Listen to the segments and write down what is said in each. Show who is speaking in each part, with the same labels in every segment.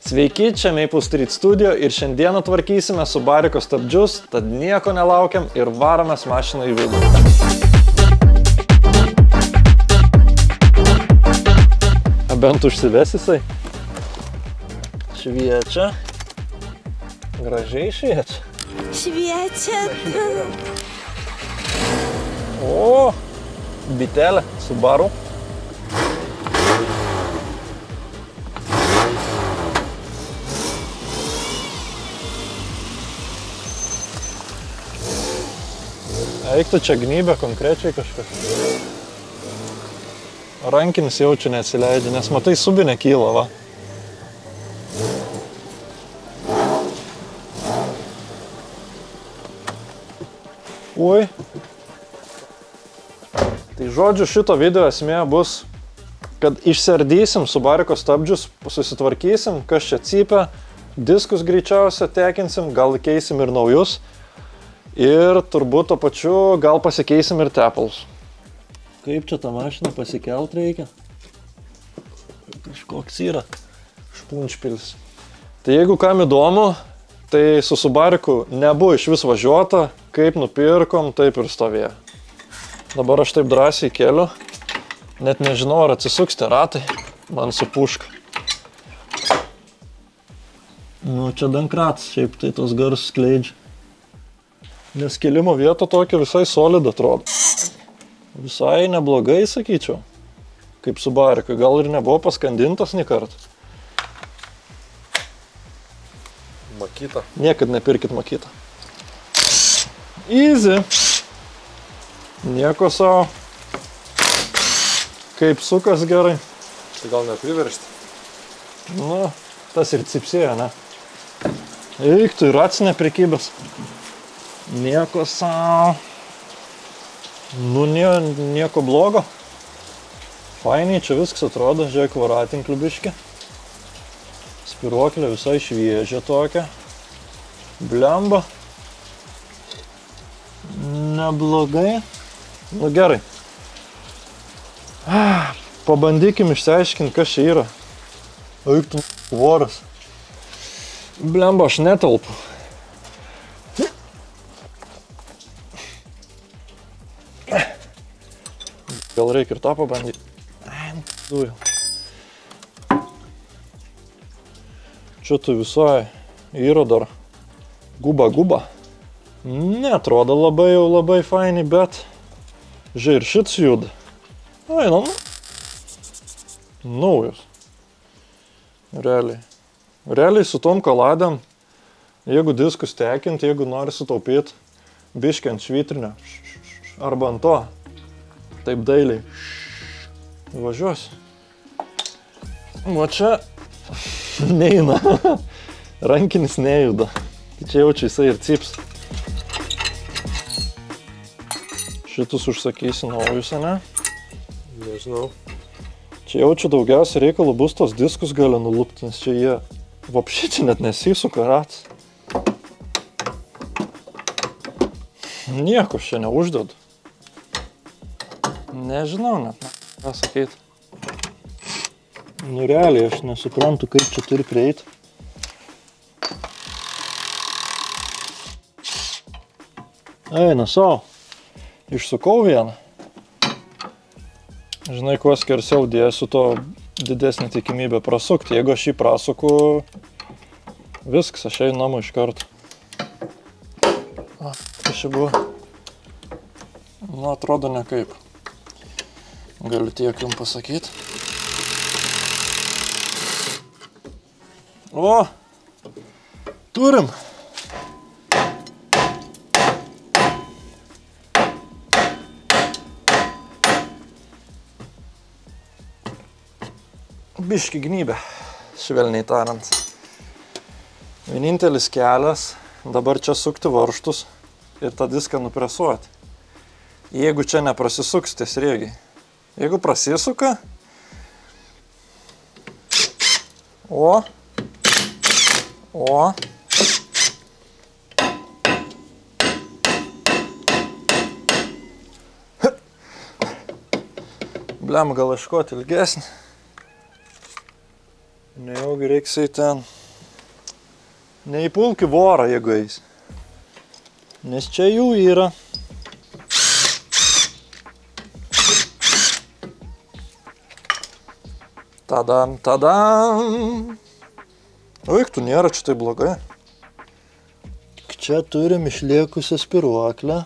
Speaker 1: Sveiki, čia Maple Street Studio ir šiandieną tvarkysime Subariko stabdžius, tad nieko nelaukiam ir varomės mašiną į vidų. Bent užsives jisai. Šviečia. Gražiai šviečia.
Speaker 2: Šviečia.
Speaker 1: O, bitelė, Subaru. Eiktų čia gnybę konkrečiai kažkas. Rankinis jau čia neatsileidžia, nes matai subinė kyla, va. Ui. Tai žodžiu, šito video esmė bus, kad išsiardysim Subariko stabdžius, susitvarkysim, kas čia cypia, diskus greičiausia tekinsim, gal keisim ir naujus. Ir turbūt to pačiu gal pasikeisim ir tepalus. Kaip čia tą mašiną pasikelt reikia? Kažkoks yra špunčpilis. Tai jeigu kam įdomu, tai su Subariku nebuvo iš vis važiuota, kaip nupirkom, taip ir stovėjo. Dabar aš taip drąsiai keliu, net nežinau, ar atsisuks tie ratai, man su puška. Nu, čia dankratas, šiaip tai tos garsus skleidžia. Nes kelimo vieta tokia visai solid atrodo. Visai neblogai, sakyčiau. Kaip Subarikui. Gal ir nebuvo paskandintas nė kartą.
Speaker 3: Makita.
Speaker 1: Niekad nepirkit Makitą. Easy. Nieko savo. Kaip sukas gerai.
Speaker 3: Tai gal nepriveršti?
Speaker 1: Nu, tas ir cipsėjo, ne? Eiktų ir atsine prikybės. Nieko savo. Nu, nieko blogo. Fainiai, čia viskas atrodo, žiūrėk, varatinklių biškį. Spiruoklė visai šviežia tokia. Blemba. Neblogai. Nu, gerai. Pabandykim išsiaiškinti, kas čia yra. Eik tu voras. Blemba, aš netelpu. Gal reikia ir tą pabandyti. Dujų. Čia tu visai yra dar guba. Neatrodo labai faini, bet žiūrėk, ir šits juda. Ai, nu. Naujus. Realiai su tom kaladėm, jeigu diskus tekinti, jeigu nori sutaupyti, biškį ant švitrinio arba ant to. Taip dailiai. Važiuosi. Va čia neina. Rankinis nejuda. Tai čia jaučiu jisai ir cips. Šitus užsakysi naujus, ne?
Speaker 3: Nežinau.
Speaker 1: Čia jaučiu daugiausia reikalų bus tos diskus gali nulupti, nes čia jie vapšė čia net nesisuka ratas. Nieko čia neuždedu. Nežinau net, ką sakyti. Nu realiai, aš nesuprantu, kaip čia turi prieiti. Eina savo. Išsukau vieną. Žinai, kuo skersiau dėsiu, to didesnė tikimybė prasukti. Jeigu aš jį prasuku, viskas, aš einu namo iš karto. Kas čia buvo? Nu, atrodo nekaip. Galiu tiek jums pasakyti. O! Turim! Biški gnybė, švelniai tariant. Vienintelis kelias, dabar čia sukti varžtus ir tą diską nupresuoti. Jeigu čia neprasisuks ties rėgiai. Jeigu prasisuka, o, blem, gal ieškoti ilgesnį. Nejaugi reiks į ten. Neįpulk į vorą, jeigu eis. Nes čia jų yra. Tadam, tadam. Oik, tu nėra čia tai blogai. Čia turim išliekusią spiruoklę.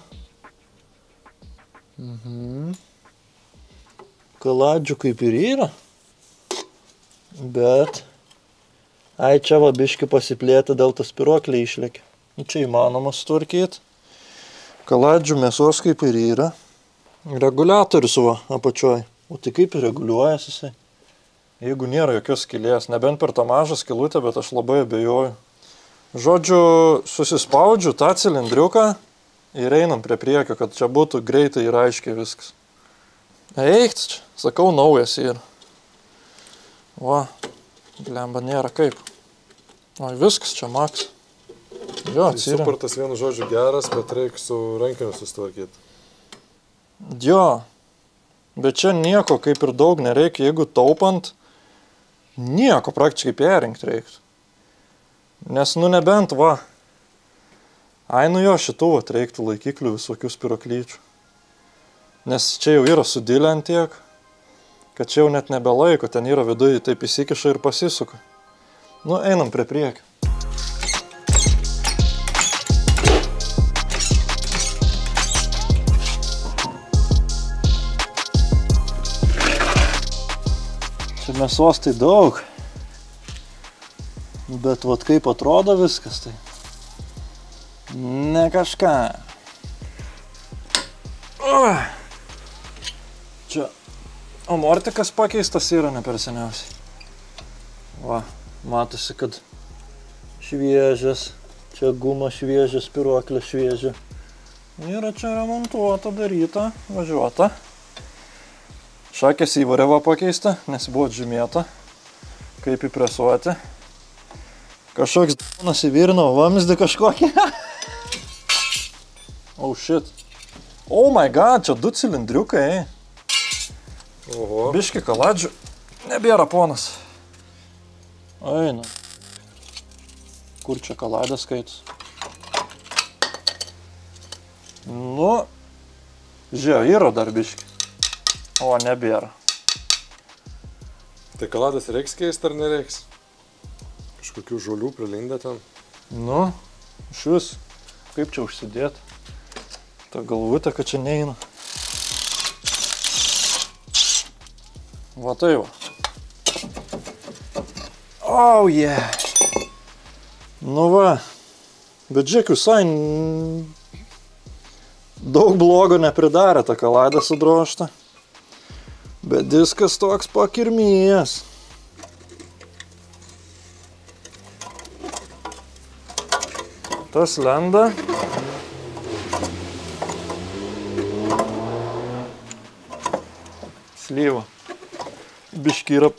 Speaker 1: Kaladžių kaip ir yra. Bet... Ai, čia va biški pasiplėtė, dėl tas spiruoklė išlėkė. Čia įmanoma sutvarkyti. Kaladžių mėsos kaip ir yra. Reguliatorius va apačioj. O tai kaip ir reguliuojas jisai? Jeigu nėra jokios skylės, nebent per tą mažą skylutę, bet aš labai abejoju. Žodžiu, susispaudžiu tą cilindriuką ir einam prie priekio, kad čia būtų greitai ir aiškiai viskas. Eikt čia, sakau, naujas yra. Va, blemba, nėra kaip. O, viskas čia maks. Jo, atsirėm.
Speaker 3: Supartas vienu žodžiu geras, bet reikia su rankiniu susitvarkyti.
Speaker 1: Jo, bet čia nieko kaip ir daug nereikia, jeigu taupant, nieko praktiškai perrinkti reiktų. Nes, nu nebent, va. Ai, nu jo, šitų vat reiktų laikiklių visokių spiroklyčių. Nes čia jau yra sudilę ant tiek, kad čia jau net nebelaiko, ten yra viduje, taip įsikiša ir pasisuka. Nu, einam prie priekio. Čia mėsos tai daug. Bet vat kaip atrodo viskas, tai ne kažką. Čia amortikas pakeistas yra ne per seniausiai. Va, matosi, kad šviežias, čia guma šviežia, spiruoklė šviežia. Yra čia remontuota, daryta, važiuota. Šakės įvarė va pakeista, nes buvo žymėta, kaip įpresuoti. Kažkoks d***nas įvirino vamzdį kažkokį. Oh shit. Oh my god, čia 2 cilindriukai.
Speaker 3: Oho.
Speaker 1: Biški kaladžių. Nebėra ponas. Eina. Kur čia kaladės skaitus? Nu, žiūrėjau, yra dar biški. O, nebėra.
Speaker 3: Tai kaladas reiks keisti ar nereiks? Kažkokių žolių prilindę ten.
Speaker 1: Nu, šis, kaip čia užsidėti? Ta galvutė, kad čia neina. Va tai va. Oh yeah. Nu va. Bet žiūrėk, visai daug blogo nepridarė ta kaladė sudrožta. Bet diskas toks pakirmijas. Tas lenda. Slyva. Biški yra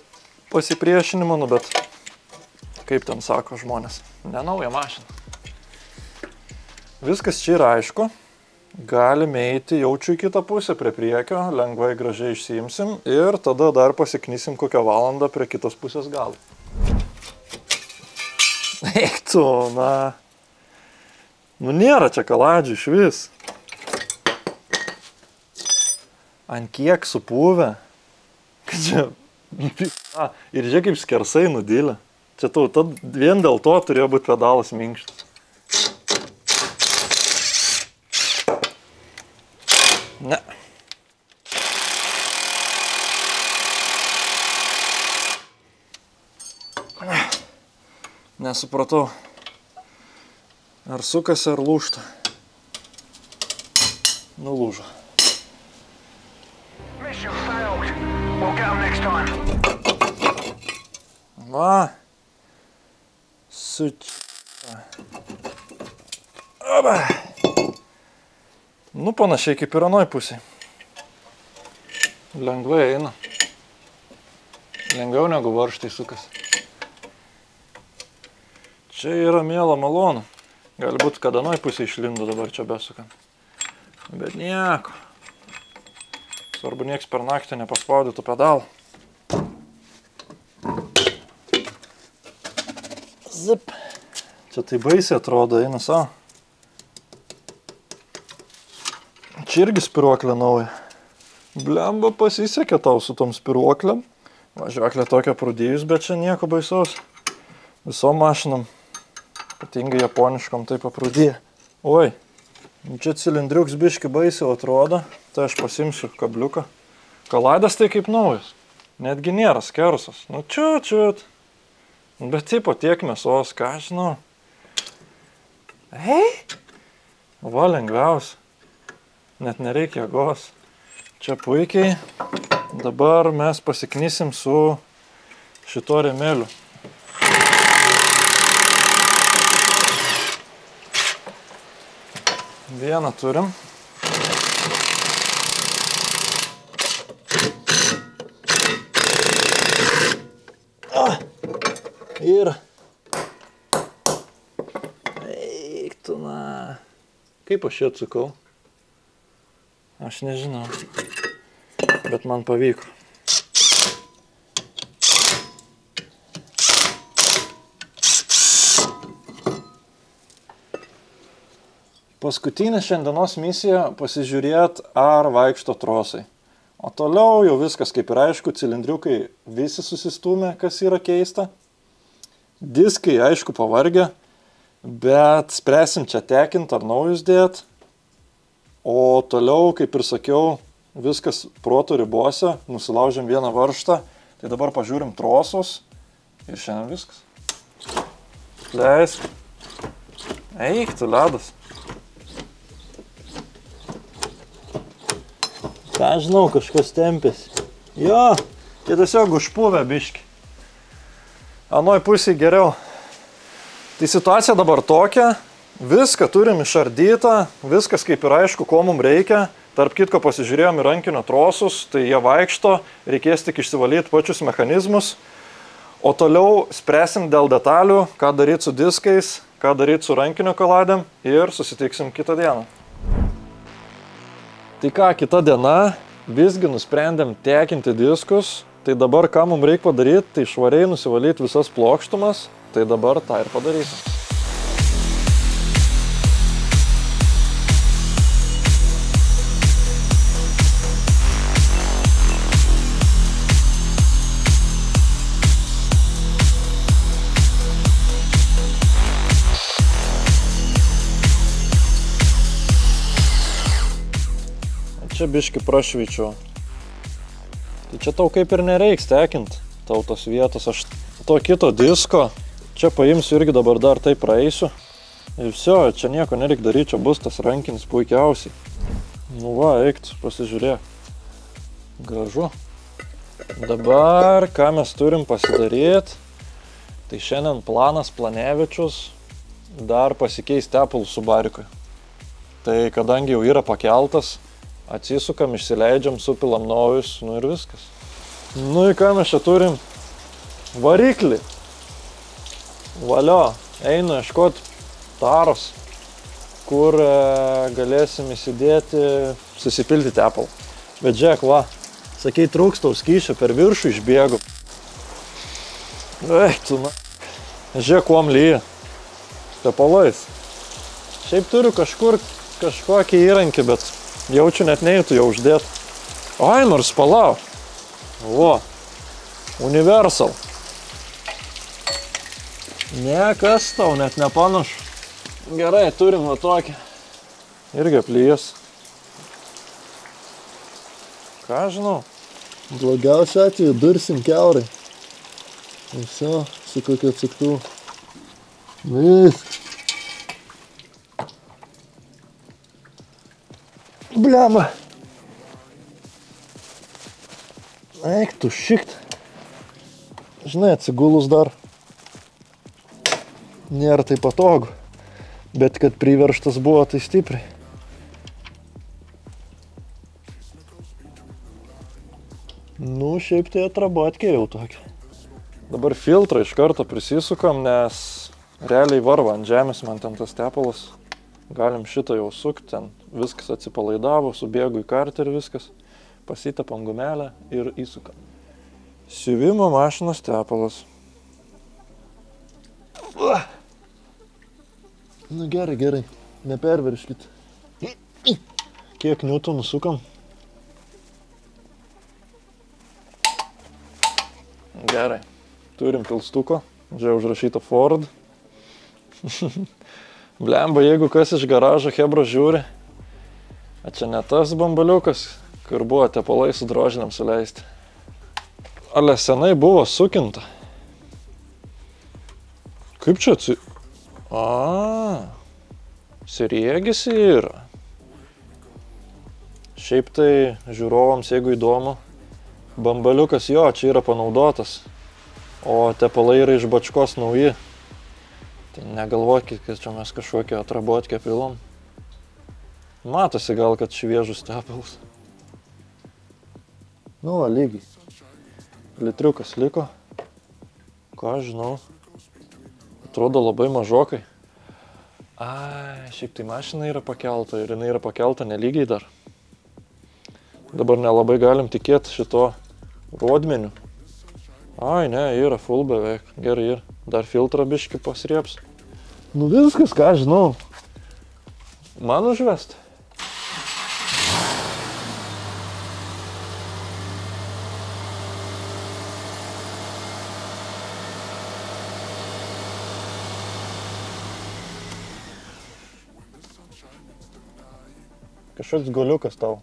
Speaker 1: pasipriešinimo, nu bet kaip ten sako žmonės, ne nauja mašina. Viskas čia yra aišku. Galime eiti jaučiu į kitą pusę prie priekio, lengvai gražiai išsiimsim ir tada dar pasiknysim kokią valandą prie kitos pusės galo. Eik tu, na. Nu nėra čia kaladžių iš vis. Ant kiek supuvę. Kad čia... Ir žiūrėk kaip skersai nudilę. Čia tau, vien dėl to turėjo būti pedalas minkštas. Ne. Nesupratau. Ar sukasi, ar lūžta. Nulūžo. Va. Sučia. Oba. Nu, panašiai kaip ir anoj pusėj. Lengvai eina. Lengviau negu varžtai sukasi. Čia yra miela malonu. Galbūt kada anoj pusėj išlindo dabar čia besukant. Bet nieko. Svarbu nieks per naktį nepaspaudytų pedalą. Zip. Čia tai baisiai atrodo, eina savo. Čia irgi spiruoklė nauja. Blemba, pasisekė tau su tom spiruoklėm. Važiuoklė tokia prudėjus, bet čia nieko baisaus. Visom mašinom, ypatingai japoniškom, taip paprudėja. Oi, čia cilindriuks biški baisiai atrodo, tai aš pasimsiu kabliuką. Kaladės tai kaip naujas, netgi nėra skersas. Nu čiut. Bet tipo tiek mėsos, ką žinau. Ei, va lengviausia, net nereikia jėgos. Čia puikiai, dabar mes pasiknysim su šito rėmeliu. Vieną turim. Ir eik tu, na. Kaip aš jį atsukau? Aš nežinau. Bet man pavyko. Paskutinė šiandienos misija pasižiūrėt, ar vaikšto trosai. O toliau jau viskas kaip ir aišku, cilindriukai visi susistūmė, kas yra keista. Diskai aišku pavargę, bet spręsim čia tekint ar naujus dėt. O toliau, kaip ir sakiau, viskas proto ribose, nusilaužėm vieną varžtą, tai dabar pažiūrim trosus ir šiandien viskas. Leisk. Eik, tu ledas. Ką žinau, kažkas tempėsi. Jo, tai tiesiog užpuvę biški. Anoj pusėj geriau. Tai situacija dabar tokia, viską turim išardytą, viskas kaip ir aišku, ko mums reikia. Tarp kitko pasižiūrėjom į rankinio trosus, tai jie vaikšto, reikės tik išsivalyti pačius mechanizmus. O toliau spręsim dėl detalių, ką daryti su diskais, ką daryti su rankinio kaladėm ir susitiksim kitą dieną. Tai ką, kita diena, visgi nusprendėm tekinti diskus. Tai dabar ką mums reikia padaryti, tai švariai nusivalyti visas plokštumas, tai dabar tą ir padarysim. Čia biški prašvyčiau. Tai čia tau kaip ir nereiks tekint, tau tos vietos. Aš to kito disko čia paimsiu irgi dabar dar taip praeisiu. Ir viso, čia nieko nereik daryti, čia bus tas rankinis puikiausiai. Nu va, eik, pasižiūrėk. Gražu. Dabar, ką mes turim pasidaryti, tai šiandien planas Planevičius dar pasikeis tepalų su barikui. Tai kadangi jau yra pakeltas, atsisukam, išsileidžiam, supilam naujus, nu ir viskas. Nu į ką mes čia turim? Variklį. Valio, einu ieškoti taros, kur galėsim įsidėti, susipilti tepalą. Bet žiūrėk, va, sakei, trūks tau skysčio, per viršų išbėgu. Eik tu, na. Žiūrėk, kuom lyja. Tepalais. Šiaip turiu kažkur kažkokį įrankį, bet jaučiu net neįtų jau uždėt. Ai, nors palauk. O, Universal. Ne, kas tau, net nepanašu. Gerai, turim va tokį. Irgi aplyjas. Ką žinau? Blogiausia atveju dursim kiaurai. Viso, su kokiu atsuktuvu. Viskas. Bliamba. Eik tu šikt. Žinai, atsigulus dar. Nėra tai patogu. Bet kad priverštas buvo, tai stipriai. Nu, šiaip tai atrabotkė jau tokia. Dabar filtrą iš karto prisisukam, nes realiai varva ant žemės man ten tas tepalas. Galim šitą jau sukti, ten viskas atsipalaidavo, subėgu į kartą ir viskas. Pasitepam gumelę ir įsukam. Siuvimo mašinos tepalas. Nu gerai, gerai. Neperverškit. Kiek niutonų sukam? Gerai. Turim pilstuko. Čia užrašyta Ford. Blemba, jeigu kas iš garažo hebro žiūri. A čia ne tas bambaliukas, kur buvo tepalai su drožiniam suleisti. Ale senai buvo sukinta. Kaip čia sriegisi yra. Šiaip tai žiūrovams, jeigu įdomu, bambaliukas jo, čia yra panaudotas, o tepalai yra iš bačkos nauji. Tai negalvokit, kad čia mes kažkokią atrabotkę pilom. Matosi gal, kad šviežus tepalus. Nu, va, lygiai. Litriukas liko. Ką žinau. Atrodo labai mažokai. Ai, šiaip tai mašina yra pakelta ir jinai yra pakelta nelygiai dar. Dabar nelabai galim tikėti šito rodmeniu. Ai, ne, yra full beveik. Gerai, ir dar filtrą biškį pasrieps. Nu viskas, ką žinau. Man užvest. Kažkoks goliukas tau.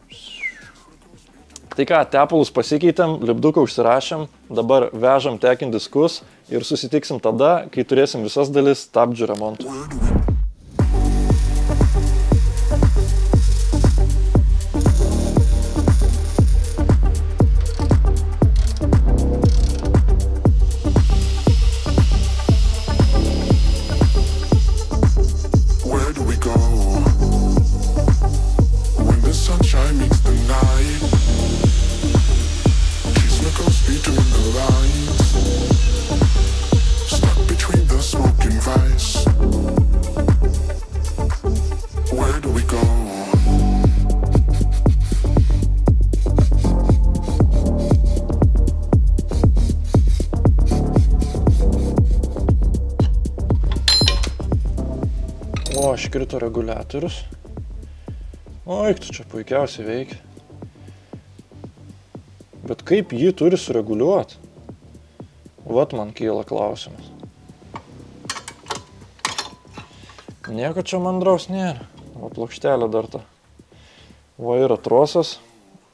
Speaker 1: Tai ką, tepalus pasikeitėm, lipduką užsirašėm, dabar vežam tekin diskus ir susitiksim tada, kai turėsim visas dalis stabdžių remontų. O, iškrito reguliatorius. O, tu čia puikiausiai veikia. Bet kaip jį turi sureguliuoti? Vat man kyla klausimas. Nieko čia mandraus nėra. O plokštelė dar ta. Va yra trosas.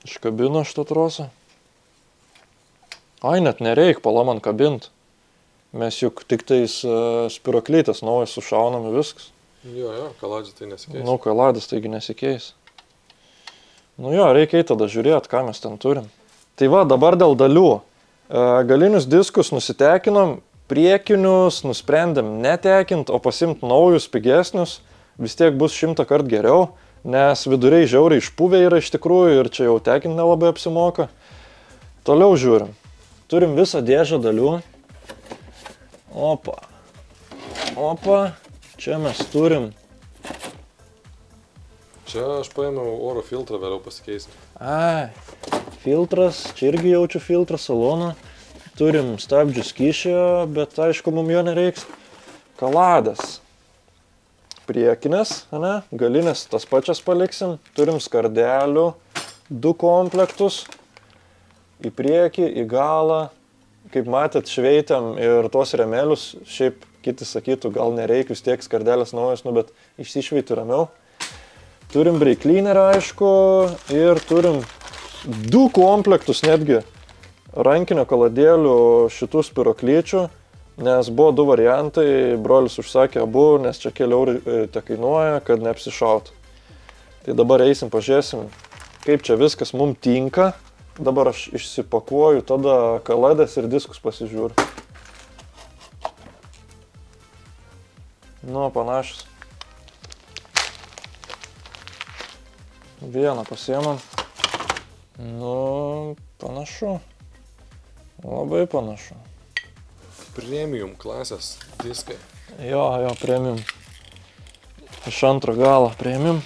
Speaker 1: Iškabino šitą trosą. Ai, net nereik pala man kabint. Mes juk tik tais spiroklytas naujas sušaunam ir viskas.
Speaker 3: Jo, kaladžis tai nesikeis.
Speaker 1: Nu, kaladis taigi nesikeis. Nu jo, reikia tada žiūrėti, ką mes ten turim. Tai va, dabar dėl dalių. Galinius diskus nusitekinom, priekinius nusprendėm netekint, o pasimt naujus, pigesnius. Vis tiek bus 100 kart geriau, nes viduriai žiauriai išpuvę yra iš tikrųjų ir čia jau tekint nelabai apsimoka. Toliau žiūrim. Turim visą dėžę dalių. Opa. Opa. Čia mes turim.
Speaker 3: Čia aš paėmiau oro filtrą, vėliau pasikeisim.
Speaker 1: Ai, filtras, čia irgi jaučiu filtrą saloną. Turim stabdžių skysčio, bet aišku, mums jo nereiks. Kaladas. Priekinės, ne? Galinės tas pačias paliksim. Turim skardelių, 2 komplektus. Į priekį, į galą. Kaip matėt, šveitėm ir tos remelius, šiaip kiti sakytų, gal nereik, vis tiek skardelės naujas, nu, bet išsišveitų ramiau. Turim breiklinerį, aišku, ir turim 2 komplektus netgi rankinio kaladėlių šitų spiroklyčių, nes buvo 2 variantai, brolis užsakė abu, nes čia keli eurai te kainuoja, kad neapsišautų. Tai dabar eisim, pažiūrėsim, kaip čia viskas mums tinka. Dabar aš išsipakuoju, tada kaladės ir diskus pasižiūriu. Nu, panašus. Vieną pasiemam. Nu, panašu. Labai panašu.
Speaker 3: Premium klasės diskai.
Speaker 1: Jo, premium. Iš antro galo premium.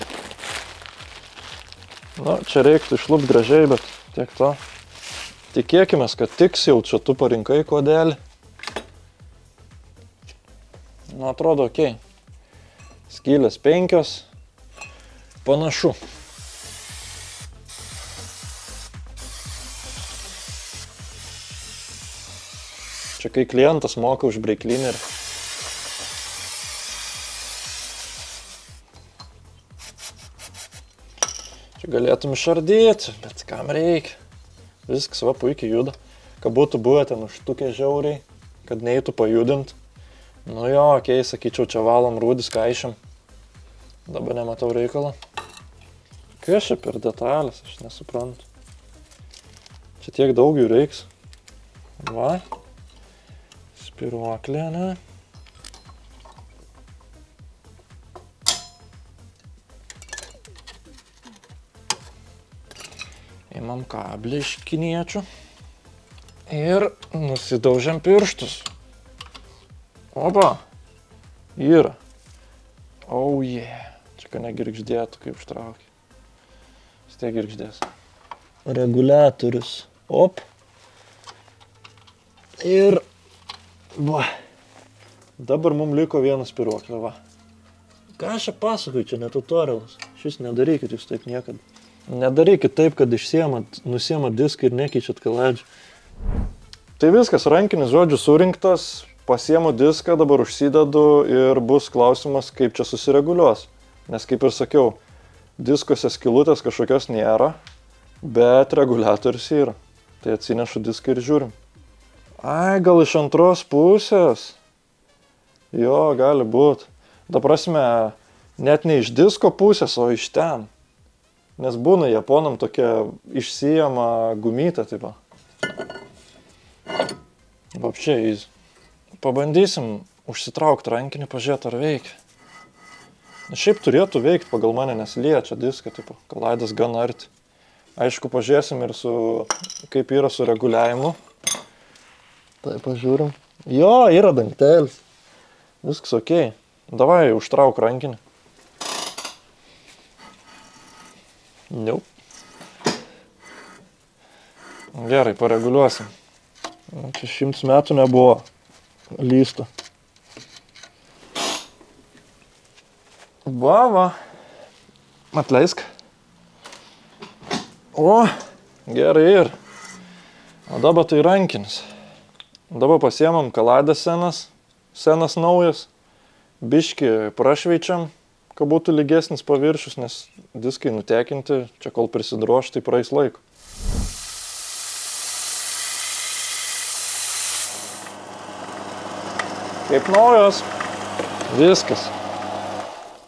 Speaker 1: Nu, čia reiktų išlupt gražiai, bet tiek to. Tikėkimės, kad tiks jau čia tu parinkai kodelį. Nu, atrodo okei. skylės 5. Panašu. Čia kai klientas moka už breiklinerį. Čia galėtum išardyti, bet kam reikia. Viskas va puikiai juda. Kad būtų buvę ten užtukę žiauriai, kad neįtų pajudint. Nu jo, okei, sakyčiau, čia valom rūdis kaišiam. Dabar nematau reikalo. Kas čia per detalės, aš nesuprantu. Čia tiek daug jų reiks. Va. Spiruoklė, ne? Imam kablį iš kiniečių. Ir nusidaužiam pirštus. Opa. Yra. Oh yeah. Čia ką negirgždėtų, kaip užtraukė. Vis tiek girgždės. Reguliatorius. Op. Ir... Va. Dabar mums liko vienas spiruoklė, va. Ką aš čia pasakoju, čia ne tutorialas. Šis nedarykit jūs taip niekada. Nedarykit taip, kad nusiemat diską ir nekeičiat kaladžių. Tai viskas, rankinis žodžiu surinktas, pasiemu diską, dabar užsidedu ir bus klausimas, kaip čia susireguliuos. Nes kaip ir sakiau, diskuose skylutės kažkokios nėra, bet reguliatorius yra. Tai atsinešu diską ir žiūrim. Ai, gal iš antros pusės? Jo, gali būt. Ta prasme, net ne iš disko pusės, o iš ten. Nes būna japonam tokia išsijama gumytė, tipo. Vapščiai, jis. Pabandysim užsitraukti rankinį, pažiūrėti, ar veikia. Šiaip turėtų veikti pagal mane, nes liečia diską, tipo. Kalaidas gan arti. Aišku, pažiūrėsim ir kaip yra su reguliavimu. Tai pažiūrim. Jo, yra dangtelis. Viskas okei. Davai, užtrauk rankinį. Jau. Gerai, pareguliuosim. Čia 100 metų nebuvo lysto. Va. Atleisk. O, gerai ir. O dabar tai rankinis. Dabar pasiemam kaladės senas naujas, biškį prašveičiam, kad būtų lygesnis paviršius, nes diskai nutekinti, čia kol prisidroš, tai praeis laiko. Kaip naujos. Viskas.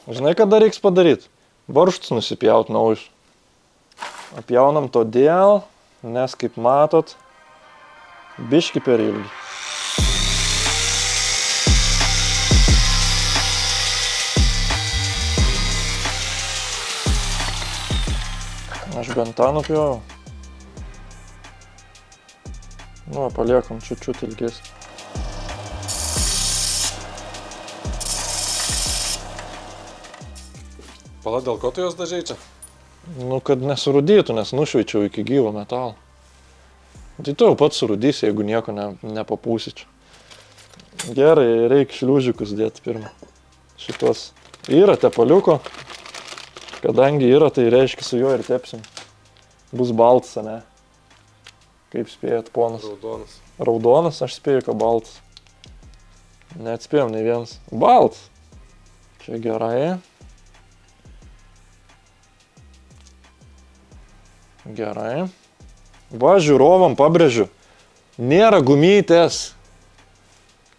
Speaker 1: Žinai, ką dar reiks padaryti? Varžtus nusipjaut naujus. Apjaunam todėl, nes kaip matot, biškį per ilgi. Aš bent tą nupjauju. Nu, paliekam čiut ilgesnį.
Speaker 3: Pala, dėl ko tu jos dažai čia?
Speaker 1: Nu, kad nesurūdytų, nes nušveičiau iki gyvo metalo. Tai tu jau pats surūdysi, jeigu nieko nepapūsi čia. Gerai, reikia šliūžiukus dėti pirmą. Šitos. Yra tepaliuko. Kadangi yra, tai reiškia su juo ir tepsim. Bus baltas, ne? Kaip spėjat, ponas?
Speaker 3: Raudonas.
Speaker 1: Raudonas, aš spėju, kad baltas. Neatspėjom nei vienas. Baltas. Čia gerai. Gerai. Va, žiūrovam pabrėžiu. Nėra gumytės.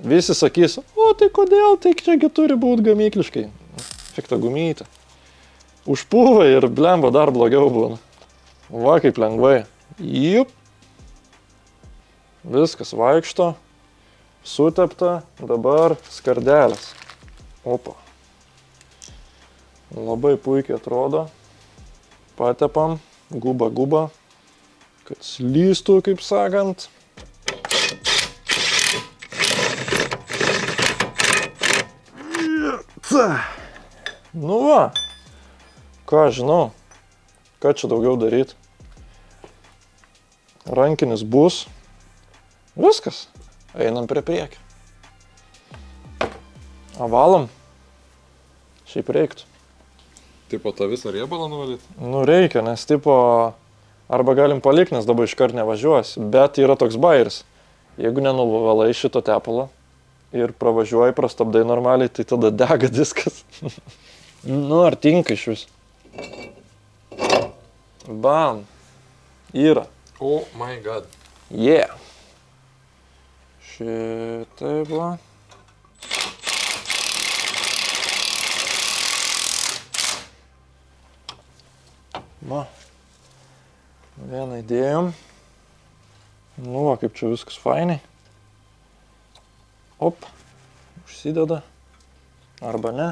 Speaker 1: Visi sakys, o tai kodėl, tai čiagi turi būti gamykliškai. Fikta gumytė. Užpūva ir blemba dar blogiau būna. Va, kaip lengvai. Jup. Viskas vaikšto. Sutepta. Dabar skardelės. Opa. Labai puikiai atrodo. Patepam. Guba. Kad slystų, kaip sakant. Nu va. Ką žinau. Ką čia daugiau daryti. Rankinis bus. Viskas. Einam prie priekio. Valom. Šiaip reiktų.
Speaker 3: Tipo, tą visą riebalą nuvalyti?
Speaker 1: Nu reikia, nes tipo, arba galim palikti, nes dabar iškart nevažiuosi, bet yra toks bairis. Jeigu nenuvalai šito tepalo ir pravažiuoji, prastabdai normaliai, tai tada dega diskas. Nu, ar tinka iš vis? Bam. Yra.
Speaker 3: Oh my god.
Speaker 1: Yeah. Šitai va. Va. Vieną įdėjom. Nu, va, kaip čia viskas fainai. Op. Užsideda. Arba ne.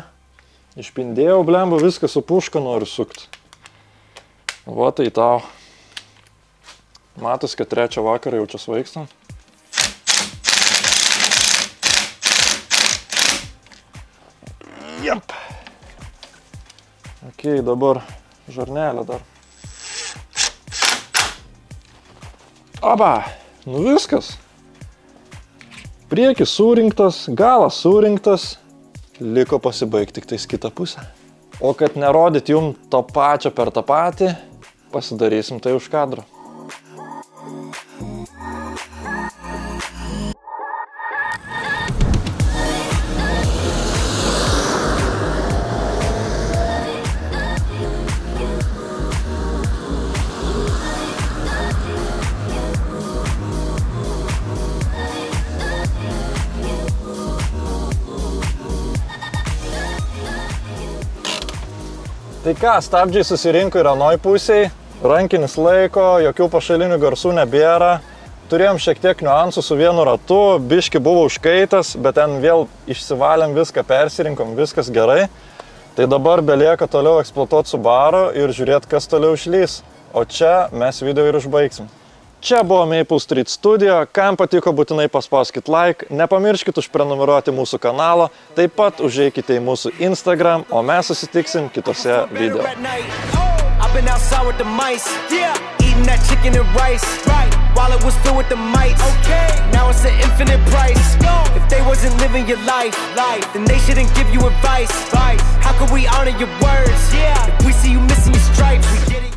Speaker 1: Išpindėjau, blemba, viską su puška noriu sukti. Va, tai tau. Matos, kad 3 vakarą jau čia svaikstam. Jep. Ok, dabar žarnelė dar. Oba, nu viskas. Priekis surinktas, galas surinktas. Liko pasibaigti tik tais kitą pusę. O kad nerodyt jum to pačio per tą patį, pasidarysim tai už kadro. Tai ką, stabdžiai susirinko ir anoj pusėj, rankinis laiko, jokių pašalinių garsų nebėra. Turėjom šiek tiek niuansų su vienu ratu, biški buvo užkaitas, bet ten vėl išsivalėm viską, persirinkom, viskas gerai. Tai dabar belieka toliau eksploatuoti Subaru ir žiūrėti, kas toliau išlys. O čia mes video ir užbaigsim. Čia buvo Maple Street Studio, kam patiko būtinai paspauskit like, nepamirškit užprenumeruoti mūsų kanalą, taip pat užeikite į mūsų Instagram, o mes susitiksim kitose video. I've been outside with the mice, eating that chicken and rice, while it was filled with the mites, now it's an infinite price, if they wasn't living your life, then they shouldn't give you advice, how could we honor your words, if we see you missing your stripes, we get it.